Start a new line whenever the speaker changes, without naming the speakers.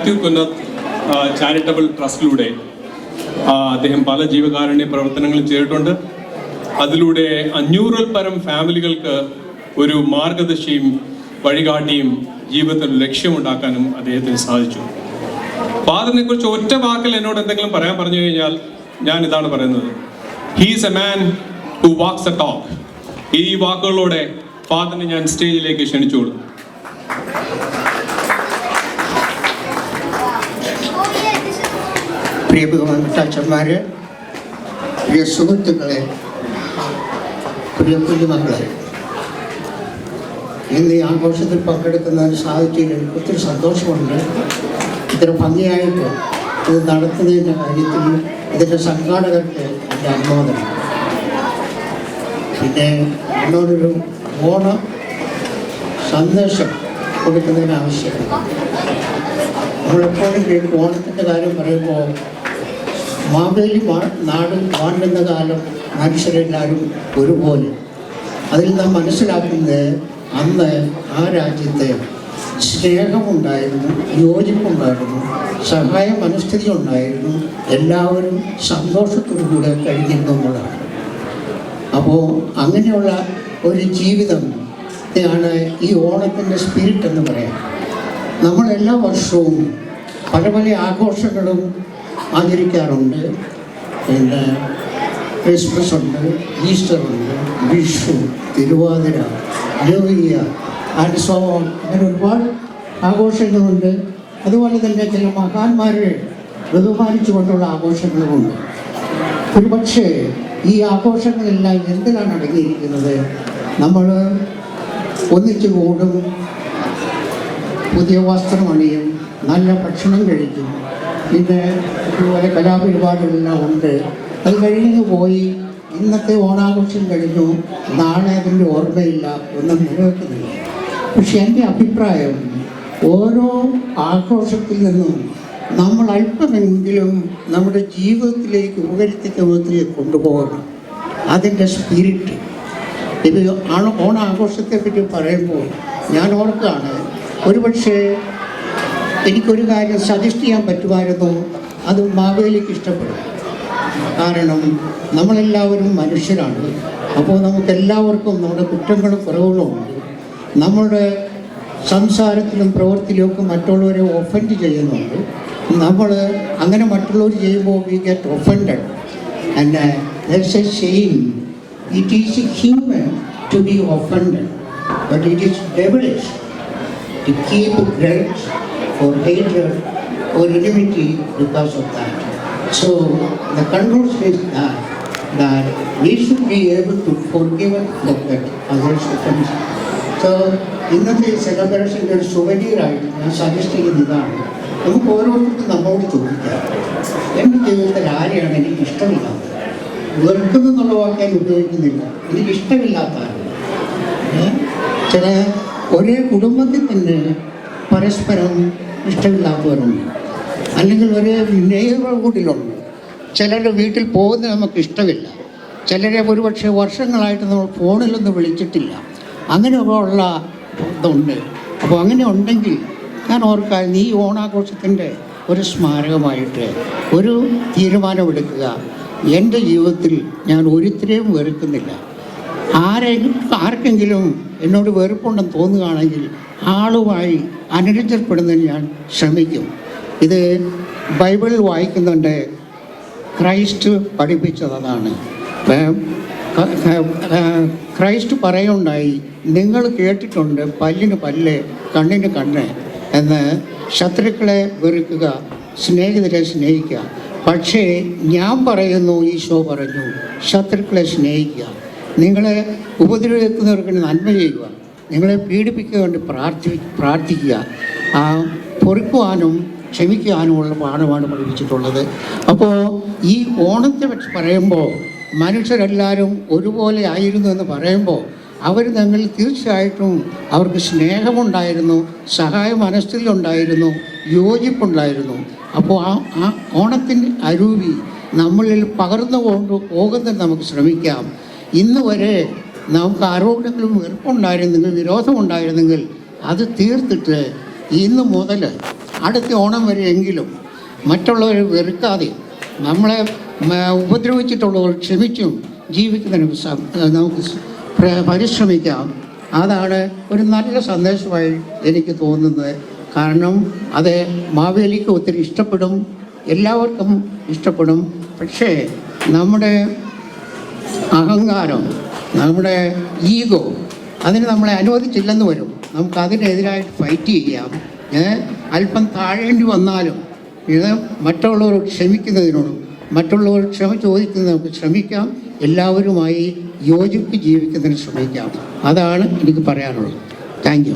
മാത്യു കുന്നത്ത് charitable ട്രസ്റ്റിലൂടെ അദ്ദേഹം പല ജീവകാരുണ്യ പ്രവർത്തനങ്ങളും ചെയ്തിട്ടുണ്ട്. അതിലൂടെ 500-ൽ പരം ഫാമിലികൾക്ക് ഒരു മാർഗദർശിയും വഴികാട്ടിയും ജീവിതത്തിൽ ലക്ഷ്യമുണ്ടാക്കാനും അദ്ദേഹത്തിന് സാധിച്ചു. ഫാദറിനെ കുറിച്ച് ഒറ്റ വാക്കിൽ എന്നോട് എന്തെങ്കിലും പറഞ്ഞു കഴിഞ്ഞാൽ ഞാൻ ഇതാണ് പറയുന്നത്: he's a man who wax A talk. ഈ വാക്കുകളോടെ ഫാദറിനെ ഞാൻ സ്റ്റേജിലേക്ക് ക്ഷണിച്ചോളൂ.
പ്രിയ ബഹുമാനപ്പെട്ട അച്ഛന്മാരെ, പ്രിയ സുഹൃത്തുക്കളെ, പ്രിയ കുഞ്ഞുമക്കളെ, ഇന്ന് ഈ ആഘോഷത്തിൽ പങ്കെടുക്കുന്നതിന് സാധിച്ചതിൽ എനിക്ക് ഒത്തിരി സന്തോഷമുണ്ട്. ഇത്ര ഭംഗിയായിട്ട് ഇത് നടത്തുന്നതിൻ്റെ കാര്യത്തിൽ ഇതിൻ്റെ സംഘാടകർക്ക് എൻ്റെ അനുമോദനം. പിന്നെ എന്നോടൊരു ഓണ സന്ദേശം കൊടുക്കുന്നതിന് ആവശ്യമില്ല. നമ്മളെപ്പോഴും കേൾക്കും ഓണത്തിൻ്റെ കാര്യം പറയുമ്പോൾ മാവേലി നാട് വാണ്ടുന്ന കാലം മനുഷ്യരെല്ലാവരും ഒരുപോലെ. അതിൽ നാം മനസ്സിലാക്കുന്നത് അന്ന് ആ രാജ്യത്തെ സ്നേഹമുണ്ടായിരുന്നു, യോജിപ്പുണ്ടായിരുന്നു, സഹായ മനസ്ഥിതി ഉണ്ടായിരുന്നു, എല്ലാവരും സന്തോഷത്തോടുകൂടെ കഴിഞ്ഞിരുന്നു എന്നുള്ളതാണ്. അപ്പോൾ അങ്ങനെയുള്ള ഒരു ജീവിതം ആണ് ഈ ഓണത്തിൻ്റെ സ്പിരിറ്റ് എന്ന് പറയാം. നമ്മളെല്ലാ വർഷവും പല പല ആഘോഷങ്ങളും ആചരിക്കാറുണ്ട്. പിന്നെ ക്രിസ്മസ് ഉണ്ട്, ഈസ്റ്റർ ഉണ്ട്, Vishu, Thiruvathira, new year and so on. അങ്ങനെ ഒരുപാട് ആഘോഷങ്ങളുണ്ട്. അതുപോലെ തന്നെ ചില മഹാന്മാരെ ബഹുമാനിച്ചുകൊണ്ടുള്ള ആഘോഷങ്ങളുമുണ്ട്. ഒരുപക്ഷെ ഈ ആഘോഷങ്ങളെല്ലാം എന്തിനാണ് അടങ്ങിയിരിക്കുന്നത്? നമ്മൾ ഒന്നിച്ചു കൂടും, പുതിയ വസ്ത്രം അണിയും, നല്ല ഭക്ഷണം കഴിക്കും, പിന്നെ ഇതുപോലെ കലാപരിപാടികളെല്ലാം ഉണ്ട്. അത് കഴിഞ്ഞ് പോയി ഇന്നത്തെ ഓണാഘോഷം കഴിഞ്ഞു, നാളെ അതിൻ്റെ ഓർമ്മയില്ല, ഒന്നും നിലനിൽക്കുന്നില്ല. പക്ഷെ എൻ്റെ അഭിപ്രായം, ഓരോ ആഘോഷത്തിൽ നിന്നും നമ്മൾ അല്പമെങ്കിലും നമ്മുടെ ജീവിതത്തിലേക്ക് ഉപകരിത്തിലേക്ക് കൊണ്ടുപോകണം. അതിൻ്റെ സ്പിരിറ്റ് ഇത് ഓണാഘോഷത്തെപ്പറ്റി പറയുമ്പോൾ ഞാൻ ഓർക്കുകയാണ്, ഒരുപക്ഷെ എനിക്കൊരു കാര്യം സജസ്റ്റ് ചെയ്യാൻ പറ്റുമായിരുന്നു. അത് മാവേലിക്ക് ഇഷ്ടപ്പെടും. കാരണം നമ്മളെല്ലാവരും മനുഷ്യരാണ്. അപ്പോൾ നമുക്കെല്ലാവർക്കും നമ്മുടെ കുറ്റങ്ങളും കുറവുകളും ഉണ്ട്. നമ്മുടെ സംസാരത്തിലും പ്രവൃത്തിയിലുമൊക്കെ മറ്റുള്ളവരെ ഒഫൻഡ് ചെയ്യുന്നുണ്ട്. നമ്മൾ അങ്ങനെ മറ്റുള്ളവർ ചെയ്യുമ്പോൾ we get offended. And there's a saying, it is human to be offended, but it is devilish to keep grudge or hatred or enmity because of that. So the conclusion is that we should be able to forgive and forget others' offense. So ഇന്നത്തെ സെലിബ്രേഷൻ്റെ ഒരു സുവനീറായിട്ട് ഞാൻ suggest ചെയ്യുന്നതാണ്, നമുക്ക് ഓരോരുത്തർക്കും നമ്മളോട് ചോദിക്കാം, എൻ്റെ ജീവിതത്തിൽ ആരെയാണ് എനിക്ക് ഇഷ്ടമില്ലാത്തത്? വെറുക്കുന്നെന്നുള്ള വാക്ക് ഞാൻ ഉപയോഗിക്കുന്നില്ല, എനിക്കിഷ്ടമില്ലാത്ത ആരും. ചില ഒരേ കുടുംബത്തിൽ തന്നെ പരസ്പരം ഇഷ്ടമില്ലാത്തവരുണ്ട്, അല്ലെങ്കിൽ ഒരേ നെയ്ബർഹുഡിലുണ്ട്. ചിലരുടെ വീട്ടിൽ പോകുന്നത് നമുക്ക് ഇഷ്ടമില്ല, ചിലരെ ഒരുപക്ഷെ വർഷങ്ങളായിട്ട് നമ്മൾ ഫോണിലൊന്നും വിളിച്ചിട്ടില്ല. അങ്ങനെയുള്ള ഇതുണ്ട്. അപ്പോൾ അങ്ങനെ ഉണ്ടെങ്കിൽ ഞാൻ ഓർക്കാൻ ഈ ഓണാഘോഷത്തിൻ്റെ ഒരു സ്മാരകമായിട്ട് ഒരു തീരുമാനമെടുക്കുക. എൻ്റെ ജീവിതത്തിൽ ഞാൻ ഒരിത്രയും വെറുക്കുന്നില്ല. ആർക്കെങ്കിലും എന്നോട് വെറുപ്പുണ്ടെന്ന് തോന്നുകയാണെങ്കിൽ ആളുമായി അനുരഞ്ജനപ്പെടുന്നതിന് ഞാൻ ശ്രമിക്കും. ഇത് ബൈബിളിൽ വായിക്കുന്നുണ്ട്, ക്രൈസ്റ്റ് പഠിപ്പിച്ചതാണ്. ക്രൈസ്റ്റ് പറയുണ്ടായി, നിങ്ങൾ കേട്ടിട്ടുണ്ട് പല്ലിന് പല്ല് കണ്ണിന് കണ്ണ് എന്ന്. ശത്രുക്കളെ വെറുക്കുക, സ്നേഹിതരെ സ്നേഹിക്കുക. പക്ഷേ ഞാൻ പറയുന്നു, ഈശോ പറഞ്ഞു, ശത്രുക്കളെ സ്നേഹിക്കുക, നിങ്ങളെ ഉപദ്രവിക്കുന്നവർക്ക് നന്മ ചെയ്യുക, നിങ്ങളെ പീഡിപ്പിക്കുക വേണ്ടി പ്രാർത്ഥിക്കുക, പൊറുക്കുവാനും ക്ഷമിക്കുവാനുമുള്ള പാഠമാണ് പഠിപ്പിച്ചിട്ടുള്ളത്. അപ്പോൾ ഈ ഓണത്തെ പറ്റി പറയുമ്പോൾ മനുഷ്യരെല്ലാവരും ഒരുപോലെ ആയിരുന്നു എന്ന് പറയുമ്പോൾ അവർ തങ്ങളിൽ തീർച്ചയായിട്ടും അവർക്ക് സ്നേഹമുണ്ടായിരുന്നു, സഹായ മനസ്ഥിതിയുണ്ടായിരുന്നു, യോജിപ്പുണ്ടായിരുന്നു. അപ്പോൾ ആ ഓണത്തിൻ്റെ അരൂപി നമ്മളിൽ പകർന്നു കൊണ്ട് പോകുന്നതിന് നമുക്ക് ശ്രമിക്കാം. ഇന്ന് വരെ നമുക്ക് ആരോടെങ്കിലും വെറുപ്പുണ്ടായിരുന്നെങ്കിൽ, വിരോധമുണ്ടായിരുന്നെങ്കിൽ അത് തീർത്തിട്ട് ഇന്ന് മുതൽ അടുത്ത ഓണം വരെയെങ്കിലും മറ്റുള്ളവരെ വെറുക്കാതെ നമ്മളെ ഉപദ്രവിച്ചിട്ടുള്ളവർ ക്ഷമിച്ചും ജീവിക്കുന്നതിന് നമുക്ക് പരിശ്രമിക്കാം. അതാണ് ഒരു നല്ല സന്ദേശമായി എനിക്ക് തോന്നുന്നത്. കാരണം അത് മാവേലിക്ക് ഒത്തിരി ഇഷ്ടപ്പെടും, എല്ലാവർക്കും ഇഷ്ടപ്പെടും. പക്ഷേ നമ്മുടെ അഹങ്കാരം, നമ്മുടെ ഈഗോ അതിന് നമ്മളെ അനുവദിച്ചില്ലെന്ന് വരും. നമുക്ക് അതിനെതിരായിട്ട് ഫൈറ്റ് ചെയ്യാം. അല്പം താഴേണ്ടി വന്നാലും ഇത് മറ്റുള്ളവരോട് ക്ഷമിക്കുന്നതിനോടും മറ്റുള്ളവർ ക്ഷമ ചോദിക്കുന്നത് നമുക്ക് ശ്രമിക്കാം. എല്ലാവരുമായി യോജിപ്പ് ജീവിക്കുന്നതിന് ശ്രമിക്കാം. അതാണ് എനിക്ക് പറയാനുള്ളത്. Thank you.